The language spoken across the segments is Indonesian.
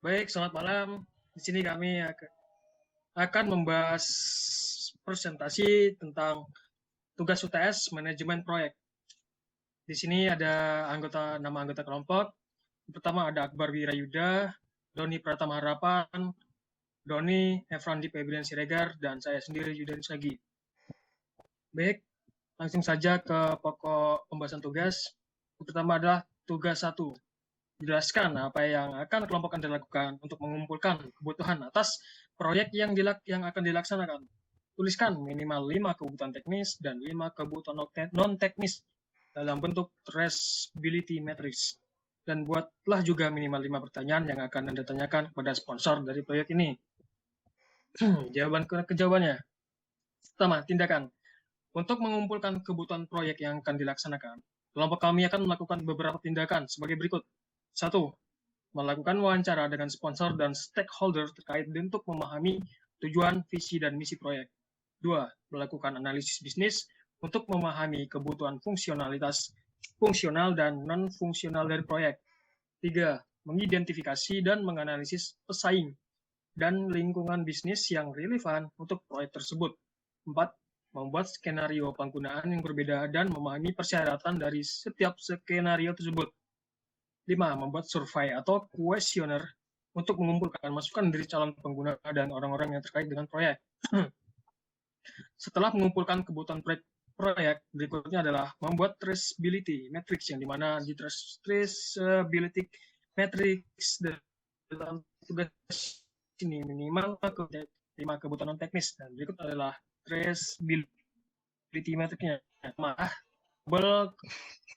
Baik, selamat malam. Di sini kami akan membahas presentasi tentang tugas UTS manajemen proyek. Di sini ada nama anggota kelompok. Pertama ada Akbar Wirayuda, Doni Pratama Harapan, Doni Efrandi Febrian Siregar, dan saya sendiri Yudan Sagi. Baik, langsung saja ke pokok pembahasan tugas. Pertama adalah tugas 1. Jelaskan apa yang akan kelompok Anda lakukan untuk mengumpulkan kebutuhan atas proyek yang akan dilaksanakan. Tuliskan minimal 5 kebutuhan teknis dan 5 kebutuhan non-teknis dalam bentuk traceability matrix. Dan buatlah juga minimal 5 pertanyaan yang akan Anda tanyakan kepada sponsor dari proyek ini. Jawabannya. Pertama, tindakan. Untuk mengumpulkan kebutuhan proyek yang akan dilaksanakan, kelompok kami akan melakukan beberapa tindakan sebagai berikut. 1. Melakukan wawancara dengan sponsor dan stakeholder terkait untuk memahami tujuan, visi, dan misi proyek. 2. Melakukan analisis bisnis untuk memahami kebutuhan fungsional dan non-fungsional dari proyek. 3. Mengidentifikasi dan menganalisis pesaing dan lingkungan bisnis yang relevan untuk proyek tersebut. 4. Membuat skenario penggunaan yang berbeda dan memahami persyaratan dari setiap skenario tersebut. 5. Membuat survei atau kuesioner untuk mengumpulkan masukan dari calon pengguna dan orang-orang yang terkait dengan proyek. Setelah mengumpulkan kebutuhan proyek, berikutnya adalah membuat traceability matrix, yang dimana di traceability matrix dalam tugas ini minimal 5 kebutuhan teknis, dan berikut adalah traceability matrixnya.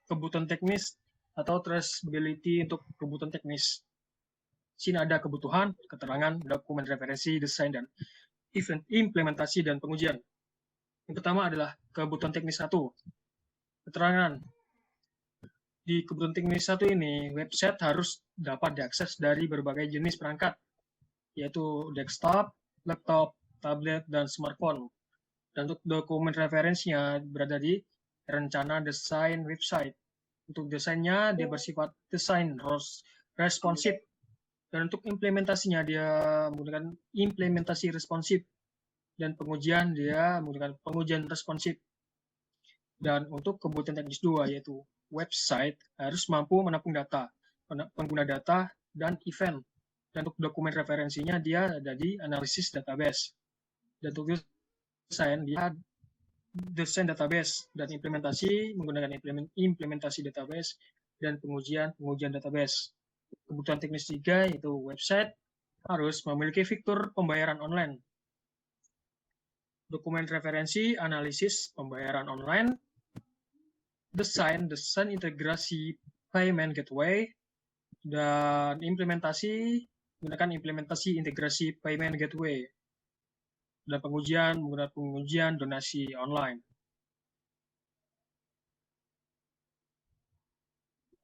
Kebutuhan teknis atau traceability untuk kebutuhan teknis. Sini ada kebutuhan, keterangan, dokumen referensi, desain, dan implementasi dan pengujian. Yang pertama adalah kebutuhan teknis 1. Keterangan. Di kebutuhan teknis 1 ini, website harus dapat diakses dari berbagai jenis perangkat, yaitu desktop, laptop, tablet, dan smartphone. Dan untuk dokumen referensinya berada di rencana desain website. Untuk desainnya dia bersifat desain responsif, dan untuk implementasinya dia menggunakan implementasi responsif, dan pengujian dia menggunakan pengujian responsif. Dan untuk kebutuhan teknis 2 yaitu website harus mampu menampung data, pengguna data, dan event. Dan untuk dokumen referensinya dia ada di analisis database. Dan untuk desain database dan implementasi menggunakan implementasi database dan pengujian database. Kebutuhan teknis 3 yaitu website harus memiliki fitur pembayaran online. Dokumen referensi, analisis pembayaran online, desain integrasi payment gateway, dan implementasi menggunakan implementasi integrasi payment gateway, dan menggunakan pengujian donasi online.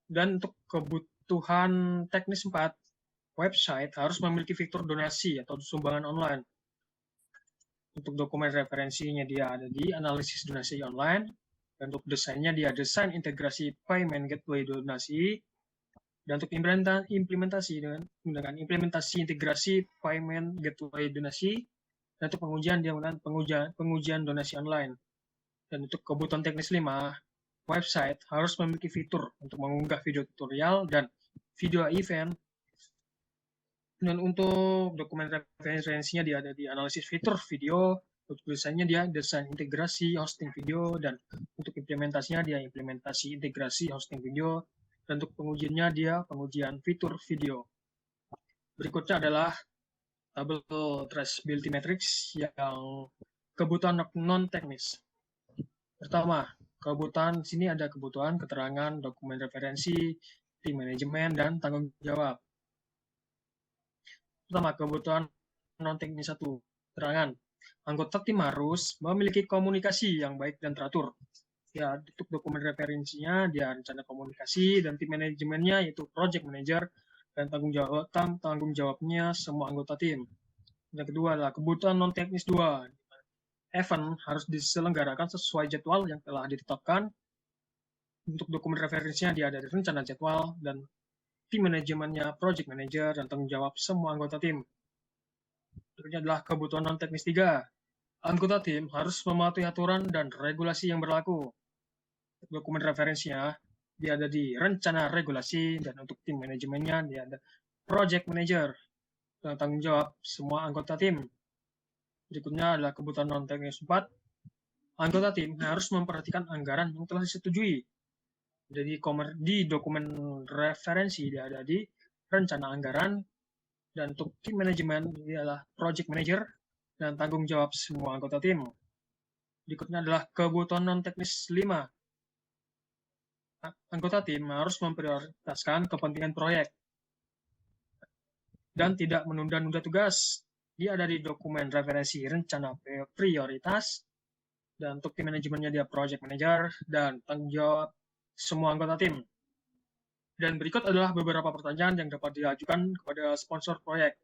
Dan untuk kebutuhan teknis 4, website harus memiliki fitur donasi atau sumbangan online. Untuk dokumen referensinya dia ada di analisis donasi online, dan untuk desainnya dia desain integrasi payment gateway donasi, dan untuk implementasi dengan menggunakan implementasi integrasi payment gateway donasi, dan untuk pengujian dia menggunakan pengujian donasi online. Dan untuk kebutuhan teknis 5, website harus memiliki fitur untuk mengunggah video tutorial dan video event. Dan untuk dokumen referensinya dia ada di analisis fitur video, untuk desainnya dia desain integrasi hosting video, dan untuk implementasinya dia implementasi integrasi hosting video, dan untuk pengujiannya dia pengujian fitur video. Berikutnya adalah tabel traceability matrix yang kebutuhan non-teknis. Pertama, kebutuhan sini ada kebutuhan, keterangan, dokumen referensi, tim manajemen, dan tanggung jawab. Pertama, kebutuhan non-teknis 1, keterangan. Anggota tim harus memiliki komunikasi yang baik dan teratur. Ya, untuk dokumen referensinya dia rencana komunikasi, dan tim manajemennya yaitu project manager, dan tanggung jawabnya semua anggota tim. Yang kedua adalah kebutuhan non-teknis 2. Event harus diselenggarakan sesuai jadwal yang telah ditetapkan. Untuk dokumen referensinya dia ada di rencana jadwal, dan tim manajemennya project manager dan tanggung jawab semua anggota tim. Berikutnya adalah kebutuhan non-teknis 3. Anggota tim harus mematuhi aturan dan regulasi yang berlaku. Dokumen referensinya dia ada di rencana regulasi, dan untuk tim manajemennya dia ada project manager dan tanggung jawab semua anggota tim. Berikutnya adalah kebutuhan non-teknis 4. Anggota tim harus memperhatikan anggaran yang telah disetujui. Jadi di dokumen referensi dia ada di rencana anggaran, dan untuk tim manajemen dia adalah project manager dan tanggung jawab semua anggota tim. Berikutnya adalah kebutuhan non-teknis 5. Anggota tim harus memprioritaskan kepentingan proyek dan tidak menunda-nunda tugas. Dia ada di dokumen referensi rencana prioritas, dan untuk tim manajemennya dia project manager dan tanggung jawab semua anggota tim. Dan berikut adalah beberapa pertanyaan yang dapat diajukan kepada sponsor proyek.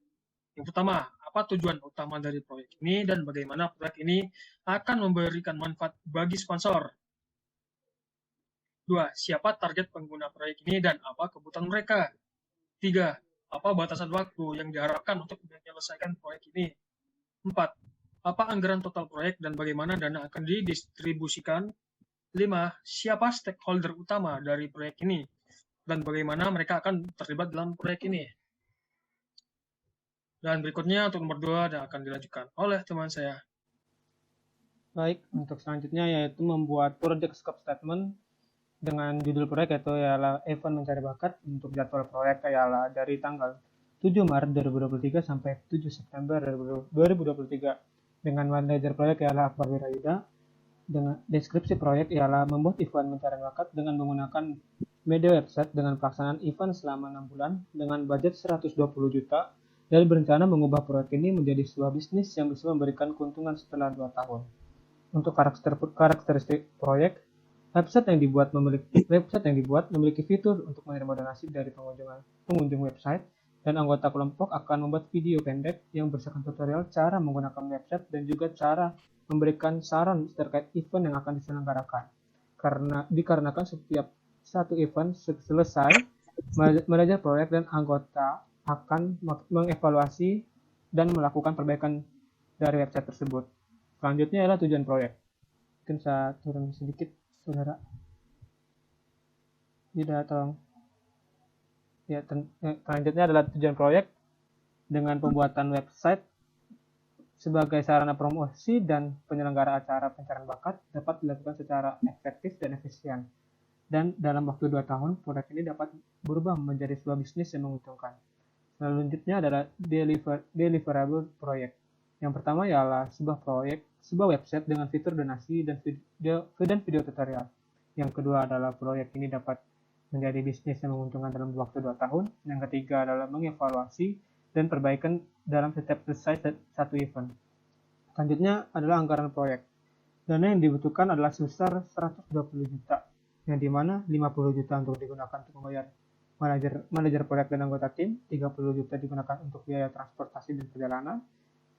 Yang pertama, apa tujuan utama dari proyek ini dan bagaimana proyek ini akan memberikan manfaat bagi sponsor? 2. Siapa target pengguna proyek ini dan apa kebutuhan mereka? 3. Apa batasan waktu yang diharapkan untuk menyelesaikan proyek ini? 4. Apa anggaran total proyek dan bagaimana dana akan didistribusikan? 5. Siapa stakeholder utama dari proyek ini dan bagaimana mereka akan terlibat dalam proyek ini? Dan berikutnya untuk nomor 2 akan dilanjutkan oleh teman saya. Baik, untuk selanjutnya yaitu membuat project scope statement dengan judul proyek, yaitu ialah event mencari bakat. Untuk jadwal proyek ialah dari tanggal 7 Maret 2023 sampai 7 September 2023 dengan manajer proyek ialah Akbar Wirayuda. Dengan deskripsi proyek ialah membuat event mencari bakat dengan menggunakan media website dengan pelaksanaan event selama 6 bulan dengan budget 120 juta dan berencana mengubah proyek ini menjadi sebuah bisnis yang bisa memberikan keuntungan setelah 2 tahun. Untuk karakteristik proyek, website yang dibuat memiliki fitur untuk menerima donasi dari pengunjung website, dan anggota kelompok akan membuat video pendek yang berisikan tutorial cara menggunakan website dan juga cara memberikan saran terkait event yang akan diselenggarakan. Dikarenakan setiap satu event selesai, manajer proyek dan anggota akan mengevaluasi dan melakukan perbaikan dari website tersebut. Selanjutnya adalah tujuan proyek. Mungkin saya turun sedikit, saudara. Tidak, tolong. Ya, selanjutnya adalah tujuan proyek dengan pembuatan website sebagai sarana promosi dan penyelenggara acara pencarian bakat dapat dilakukan secara efektif dan efisien. Dan dalam waktu 2 tahun, proyek ini dapat berubah menjadi sebuah bisnis yang menguntungkan. Selanjutnya adalah deliverable proyek. Yang pertama ialah sebuah website dengan fitur donasi dan video tutorial. Yang kedua adalah proyek ini dapat menjadi bisnis yang menguntungkan dalam waktu 2 tahun. Yang ketiga adalah mengevaluasi dan perbaikan dalam setiap selesai satu event. Selanjutnya adalah anggaran proyek. Dana yang dibutuhkan adalah sebesar 120 juta, yang dimana 50 juta untuk digunakan untuk membayar manajer proyek dan anggota tim, 30 juta digunakan untuk biaya transportasi dan perjalanan,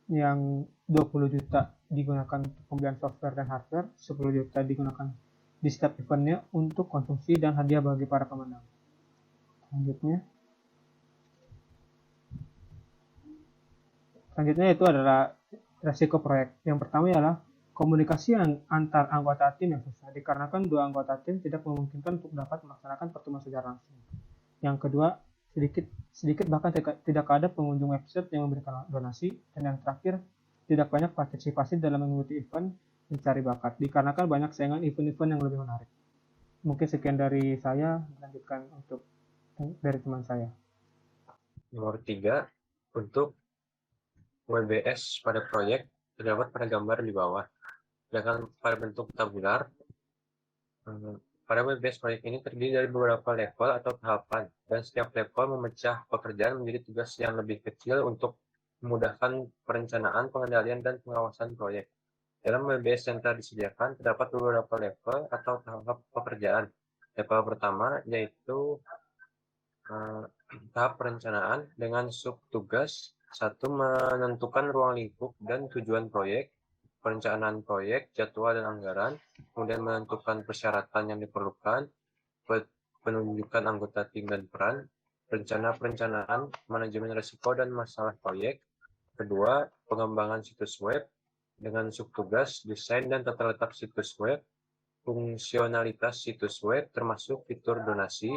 yang 20 juta digunakan untuk pembelian software dan hardware, 10 juta digunakan di setiap eventnya untuk konsumsi dan hadiah bagi para pemenang. Selanjutnya itu adalah resiko proyek. Yang pertama ialah komunikasi antar anggota tim yang susah, dikarenakan 2 anggota tim tidak memungkinkan untuk dapat melaksanakan pertemuan secara langsung. Yang kedua, sedikit bahkan tidak ada pengunjung website yang memberikan donasi. Dan yang terakhir, tidak banyak partisipasi dalam mengikuti event mencari bakat, dikarenakan banyak saingan event-event yang lebih menarik. Mungkin sekian dari saya, lanjutkan untuk dari teman saya. Nomor 3, untuk WBS pada proyek terdapat pada gambar di bawah. Sedangkan pada bentuk tabular, pada WBS proyek ini terdiri dari beberapa level atau tahapan, dan setiap level memecah pekerjaan menjadi tugas yang lebih kecil untuk memudahkan perencanaan, pengendalian, dan pengawasan proyek. Dalam WBS yang telah disediakan, terdapat beberapa level atau tahap pekerjaan. Level pertama yaitu tahap perencanaan dengan subtugas 1. Menentukan ruang lingkup dan tujuan proyek, perencanaan proyek, jadwal dan anggaran, kemudian menentukan persyaratan yang diperlukan, penunjukan anggota tim dan peran, rencana perencanaan, manajemen risiko dan masalah proyek. Kedua, pengembangan situs web dengan subtugas desain dan tata letak situs web, fungsionalitas situs web termasuk fitur donasi,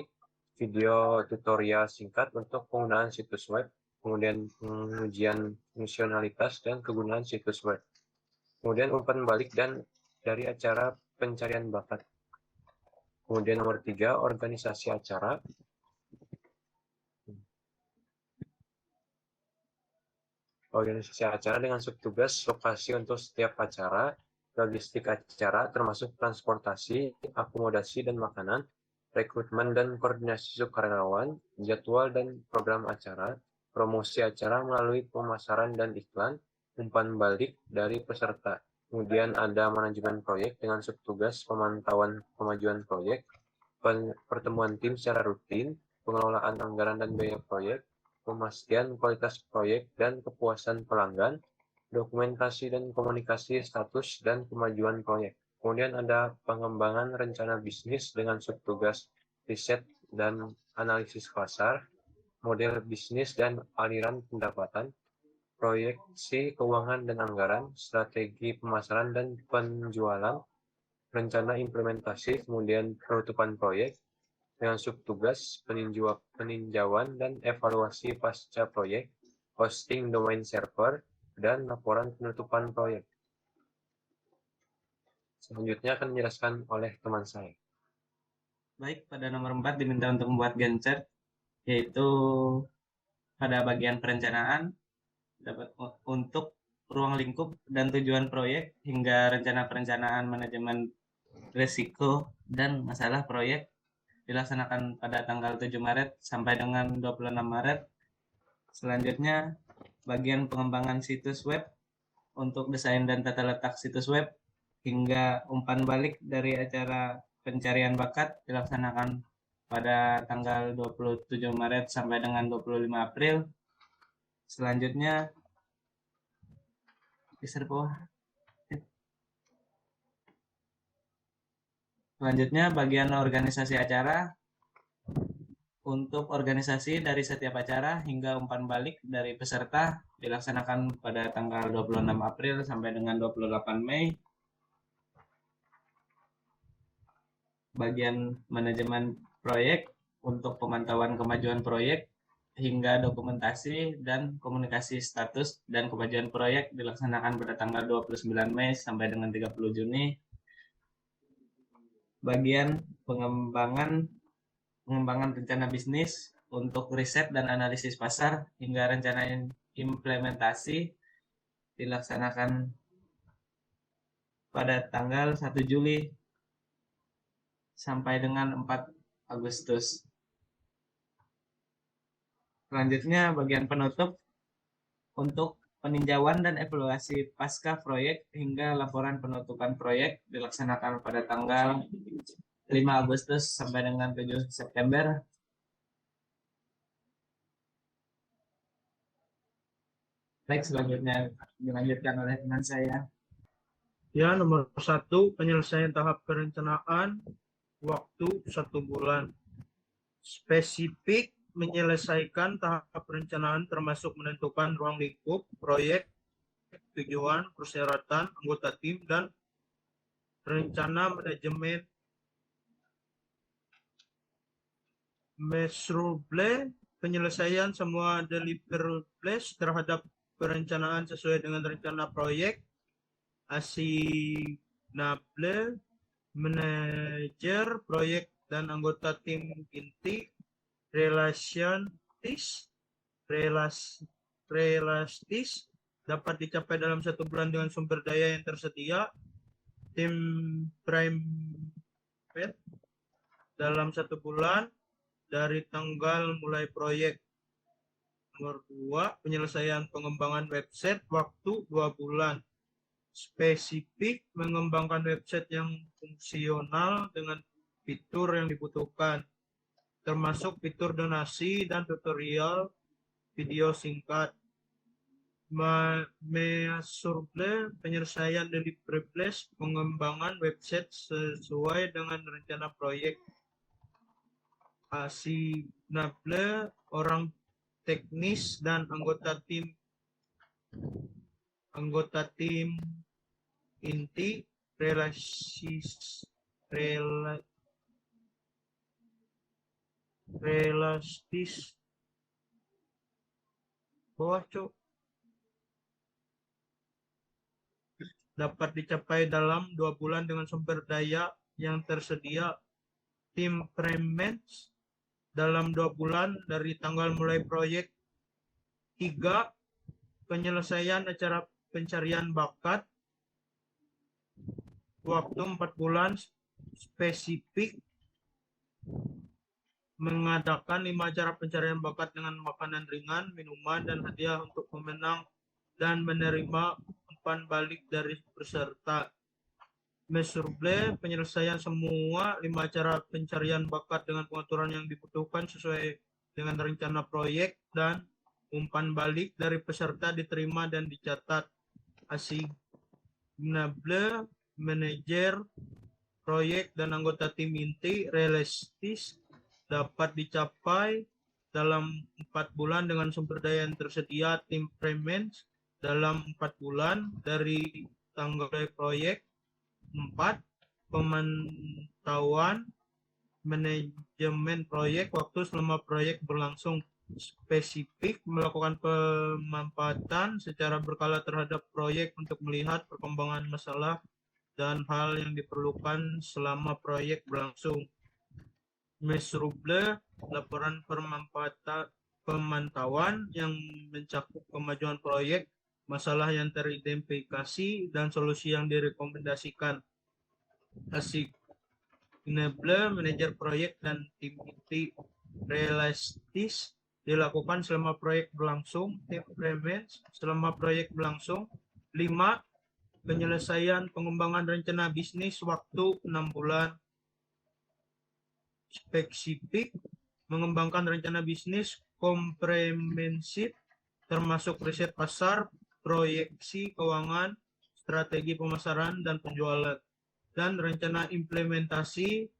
video tutorial singkat untuk penggunaan situs web, kemudian pengujian fungsionalitas dan kegunaan situs web. Kemudian umpan balik dan dari acara pencarian bakat. Kemudian nomor 3, organisasi acara. Organisasi acara dengan subtugas lokasi untuk setiap acara, logistik acara termasuk transportasi, akomodasi dan makanan, rekrutmen dan koordinasi sukarelawan, jadwal dan program acara, promosi acara melalui pemasaran dan iklan, umpan balik dari peserta. Kemudian ada manajemen proyek dengan subtugas pemantauan kemajuan proyek, pertemuan tim secara rutin, pengelolaan anggaran dan biaya proyek, pemastian kualitas proyek dan kepuasan pelanggan, dokumentasi dan komunikasi status dan kemajuan proyek. Kemudian ada pengembangan rencana bisnis dengan subtugas riset dan analisis pasar, model bisnis dan aliran pendapatan, proyeksi keuangan dan anggaran, strategi pemasaran dan penjualan, rencana implementasi, kemudian penutupan proyek, dengan subtugas peninjauan dan evaluasi pasca proyek, hosting domain server, dan laporan penutupan proyek. Selanjutnya akan dijelaskan oleh teman saya. Baik, pada nomor 4 diminta untuk membuat Gantt chart, yaitu pada bagian perencanaan dapat untuk ruang lingkup dan tujuan proyek hingga rencana perencanaan manajemen risiko dan masalah proyek dilaksanakan pada tanggal 7 Maret sampai dengan 26 Maret. Selanjutnya, bagian pengembangan situs web untuk desain dan tata letak situs web hingga umpan balik dari acara pencarian bakat dilaksanakan pada tanggal 27 Maret sampai dengan 25 April. Selanjutnya, geser bawah. Selanjutnya, bagian organisasi acara. Untuk organisasi dari setiap acara hingga umpan balik dari peserta dilaksanakan pada tanggal 26 April sampai dengan 28 Mei. Bagian manajemen proyek untuk pemantauan kemajuan proyek hingga dokumentasi dan komunikasi status dan kemajuan proyek dilaksanakan pada tanggal 29 Mei sampai dengan 30 Juni. Bagian pengembangan rencana bisnis untuk riset dan analisis pasar hingga rencana implementasi dilaksanakan pada tanggal 1 Juli sampai dengan 4 Agustus. Selanjutnya bagian penutup untuk peninjauan dan evaluasi pasca proyek hingga laporan penutupan proyek dilaksanakan pada tanggal 5 Agustus sampai dengan 7 September. Baik, selanjutnya dilanjutkan oleh teman saya. Ya, nomor 1, penyelesaian tahap perencanaan, waktu 1 bulan. Spesifik menyelesaikan tahap perencanaan termasuk menentukan ruang lingkup, proyek, tujuan, persyaratan, anggota tim, dan rencana manajemen. Mesurable, penyelesaian semua deliverables terhadap perencanaan sesuai dengan rencana proyek. Asignable, manajer proyek dan anggota tim inti. Realistis dapat dicapai dalam 1 bulan dengan sumber daya yang tersedia. Tim private dalam 1 bulan dari tanggal mulai proyek. Nomor 2, penyelesaian pengembangan website, waktu 2 bulan. Spesifik mengembangkan website yang fungsional dengan fitur yang dibutuhkan, termasuk fitur donasi dan tutorial video singkat. Mesurable, penyelesaian deliverables, pengembangan website sesuai dengan rencana proyek. Asignable, orang teknis dan anggota tim inti realistis bawah cuk dapat dicapai dalam 2 bulan dengan sumber daya yang tersedia. Tim Pre-Manage dalam 2 bulan dari tanggal mulai proyek. 3. Penyelesaian acara pencarian bakat waktu 4 bulan spesifik, mengadakan 5 acara pencarian bakat dengan makanan ringan, minuman, dan hadiah untuk pemenang dan menerima umpan balik dari peserta. Mesurvey penyelesaian semua 5 acara pencarian bakat dengan pengaturan yang dibutuhkan sesuai dengan rencana proyek, dan umpan balik dari peserta diterima dan dicatat. Asignable manajer proyek dan anggota tim inti realistis dapat dicapai dalam 4 bulan dengan sumber daya yang tersedia. Tim Pre-Manage dalam 4 bulan dari tanggal proyek. 4. Pemantauan manajemen proyek waktu selama proyek berlangsung. Spesifik, melakukan pemanfaatan secara berkala terhadap proyek untuk melihat perkembangan masalah dan hal yang diperlukan selama proyek berlangsung. Mesurvey, laporan pemantauan yang mencakup kemajuan proyek, masalah yang teridentifikasi, dan solusi yang direkomendasikan. Asignable manajer proyek dan tim inti realistis dilakukan selama proyek berlangsung. Tim Pre-Manage selama proyek berlangsung. 5. Penyelesaian pengembangan rencana bisnis waktu 6 bulan. Spesifik, mengembangkan rencana bisnis komprehensif termasuk riset pasar, proyeksi keuangan, strategi pemasaran dan penjualan, dan rencana implementasi.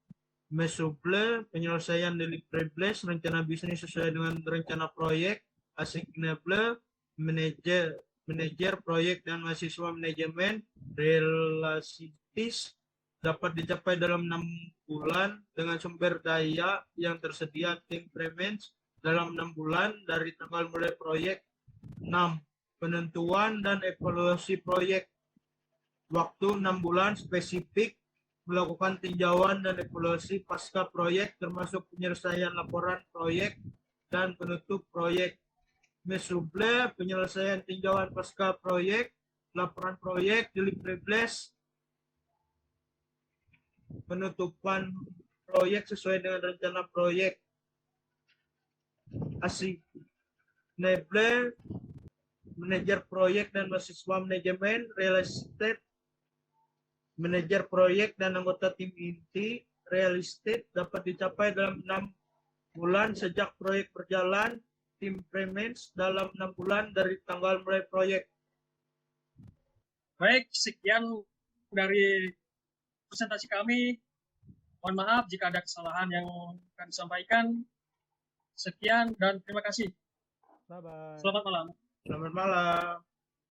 Mesurvey penyelesaian deliverables rencana bisnis sesuai dengan rencana proyek. Asignable manajer proyek dan mahasiswa manajemen realistis dapat dicapai dalam 6 bulan dengan sumber daya yang tersedia. Tim Pre-Manage dalam 6 bulan dari tanggal mulai proyek. 6. Penentuan dan evaluasi proyek waktu 6 bulan spesifik, melakukan tinjauan dan evaluasi pasca proyek termasuk penyelesaian laporan proyek dan penutup proyek. Mesurvey penyelesaian tinjauan pasca proyek, laporan proyek, deliverables, penutupan proyek sesuai dengan rencana proyek. Asignable manajer proyek dan mahasiswa manajemen real estate, manajer proyek dan anggota tim inti real estate dapat dicapai dalam 6 bulan sejak proyek berjalan. Tim Pre-Manage dalam 6 bulan dari tanggal mulai proyek. Baik, sekian dari presentasi kami. Mohon maaf jika ada kesalahan yang akan disampaikan. Sekian dan terima kasih. Bye-bye. Selamat malam. Selamat malam.